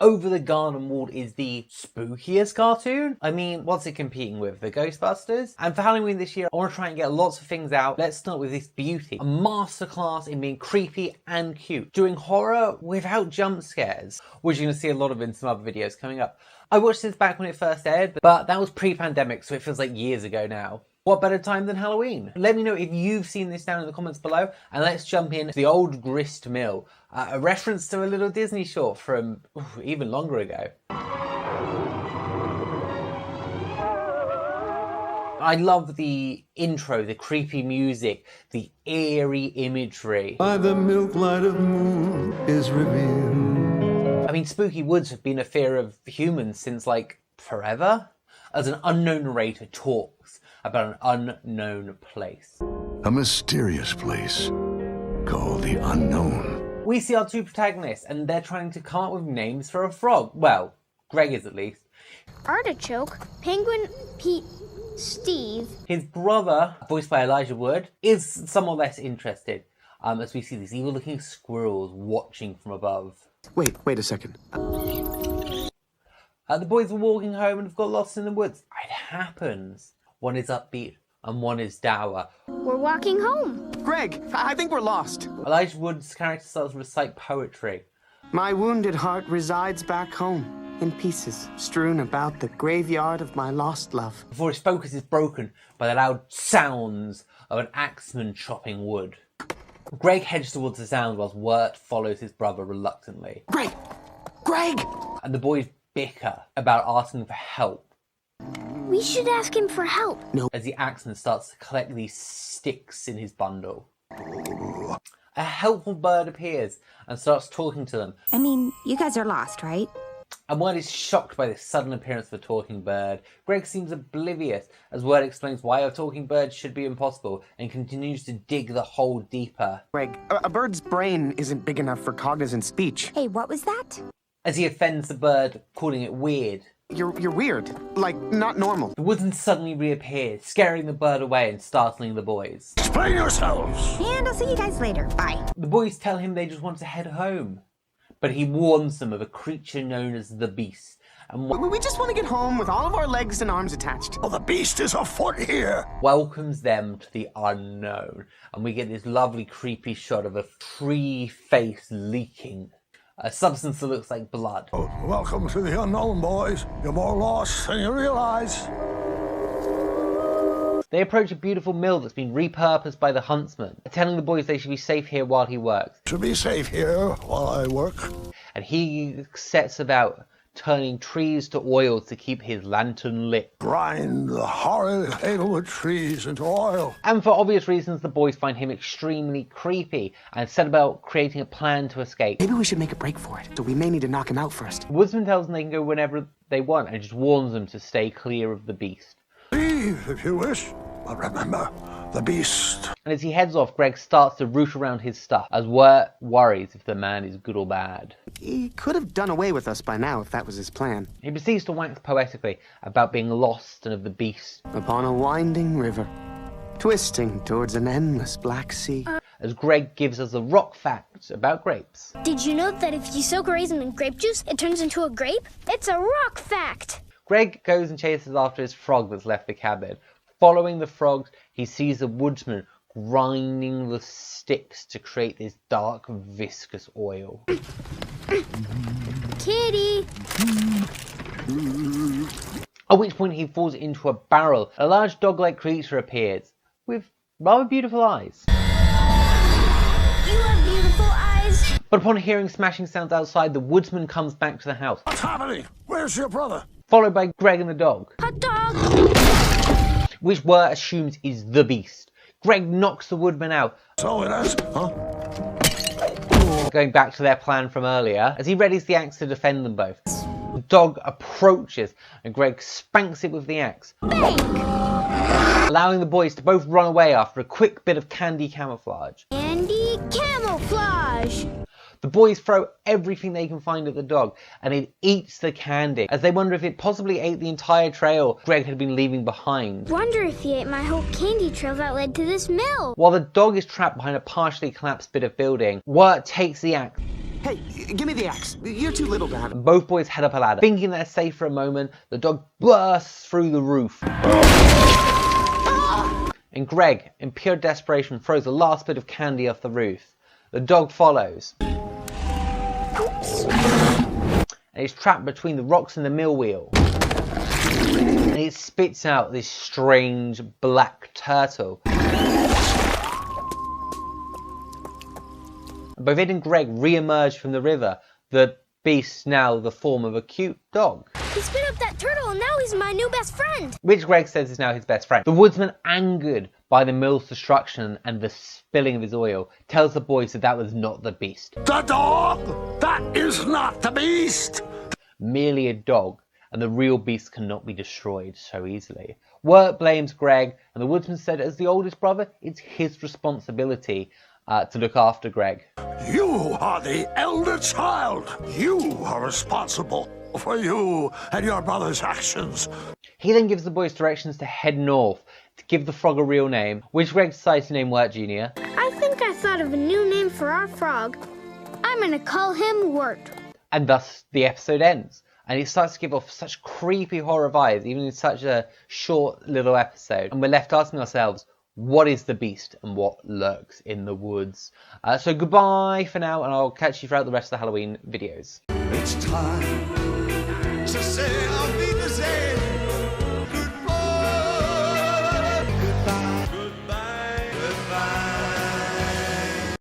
Over the Garden Wall is the spookiest cartoon. I mean, what's it competing with? The Ghostbusters? And for Halloween this year, I want to try and get lots of things out. Let's start with this beauty. A masterclass in being creepy and cute. Doing horror without jump scares, which you're going to see a lot of in some other videos coming up. I watched this back when it first aired, but that was pre-pandemic, so it feels like years ago now. What better time than Halloween? Let me know if you've seen this down in the comments below, and let's jump in to the old grist mill, a reference to a little Disney short from even longer ago. I love the intro, the creepy music, the eerie imagery. By the milk light of moon is revealed. I mean, spooky woods have been a fear of humans since like forever. As an unknown narrator talks about an unknown place. A mysterious place called the Unknown. We see our two protagonists and they're trying to come up with names for a frog. Well, Greg is at least. Artichoke, Penguin, Pete, Steve. His brother, voiced by Elijah Wood, is somewhat less interested as we see these evil looking squirrels watching from above. Wait a second. The boys were walking home and have got lost in the woods. It happens. One is upbeat and one is dour. We're walking home. Greg, I think we're lost. Elijah Wood's character starts to recite poetry. My wounded heart resides back home, in pieces, strewn about the graveyard of my lost love. Before his focus is broken by the loud sounds of an axeman chopping wood. Greg heads towards the sound whilst Wirt follows his brother reluctantly. Greg! And the boys bicker about asking for help. We should ask him for help. No. As the axeman starts to collect these sticks in his bundle. A helpful bird appears and starts talking to them. I mean, you guys are lost, right? And Wirt is shocked by this sudden appearance of a talking bird. Greg seems oblivious as Wirt explains why a talking bird should be impossible and continues to dig the hole deeper. Greg, a bird's brain isn't big enough for cognizant speech. Hey, what was that? As he offends the bird, calling it weird. You're weird. Like, not normal. The woodsman suddenly reappears, scaring the bird away and startling the boys. Explain yourselves! And I'll see you guys later. Bye. The boys tell him they just want to head home. But he warns them of a creature known as the Beast. And We just want to get home with all of our legs and arms attached. Oh, the beast is afoot here! welcomes them to the unknown. And we get this lovely creepy shot of a tree face leaking. A substance that looks like blood. Oh, welcome to the unknown, boys. You're more lost than you realize. They approach a beautiful mill that's been repurposed by the huntsman, telling the boys they should be safe here while he works. Should be safe here while I work. And he sets about turning trees to oil to keep his lantern lit. Grind the horrid Hazelwood trees into oil. And for obvious reasons, the boys find him extremely creepy and set about creating a plan to escape. Maybe we should make a break for it, so we may need to knock him out first. Woodsman tells them they can go whenever they want and just warns them to stay clear of the beast. Leave if you wish, but remember, the beast. And as he heads off, Greg starts to root around his stuff, as Wirt worries if the man is good or bad. He could have done away with us by now if that was his plan. He proceeds to wax poetically about being lost and of the beast, Upon a winding river, twisting towards an endless black sea. as Greg gives us a rock fact about grapes. Did you know that if you soak a raisin in grape juice, it turns into a grape? It's a rock fact. Greg goes and chases after his frog that's left the cabin. Following the frogs, he sees a woodsman grinding the sticks to create this dark, viscous oil. Kitty. At which point he falls into a barrel. A large dog-like creature appears, with rather beautiful eyes. You have beautiful eyes. But upon hearing smashing sounds outside, the woodsman comes back to the house, What's happening? Where's your brother? followed by Greg and the dog, Hot dog. which Wirt assumes is the beast. Greg knocks the woodman out, So it is, huh? going back to their plan from earlier, as he readies the axe to defend them both. The dog approaches and Greg spanks it with the axe, Bang. allowing the boys to both run away after a quick bit of candy camouflage. Andy camouflage. The boys throw everything they can find at the dog, and it eats the candy, as they wonder if it possibly ate the entire trail Greg had been leaving behind. Wonder if he ate my whole candy trail that led to this mill. While the dog is trapped behind a partially collapsed bit of building, Wirt takes the axe Hey, give me the axe. You're too little to have it. Both boys head up a ladder. Thinking they're safe for a moment, the dog bursts through the roof. And Greg, in pure desperation, throws the last bit of candy off the roof. The dog follows. And it's trapped between the rocks and the mill wheel. And it spits out this strange black turtle. Both Ed and Greg re-emerge from the river, the beast now the form of a cute dog. He spit up that turtle and now he's my new best friend. Which Greg says is now his best friend. The woodsman, angered by the mill's destruction and the spilling of his oil, tells the boys that that was not the beast. The dog! That is not the beast! Merely a dog, and the real beast cannot be destroyed so easily. Wirt blames Greg, and the woodsman said as the oldest brother, it's his responsibility to look after Greg. You are the elder child. You are responsible for you and your brother's actions. He then gives the boys directions to head north to give the frog a real name, which Greg decides to name Wirt Jr. I think I thought of a new name for our frog. I'm gonna call him Wirt. And thus the episode ends. And it starts to give off such creepy horror vibes, even in such a short little episode. And we're left asking ourselves, what is the beast and what lurks in the woods? So goodbye for now, and I'll catch you throughout the rest of the Halloween videos. It's time to say I'll be the same.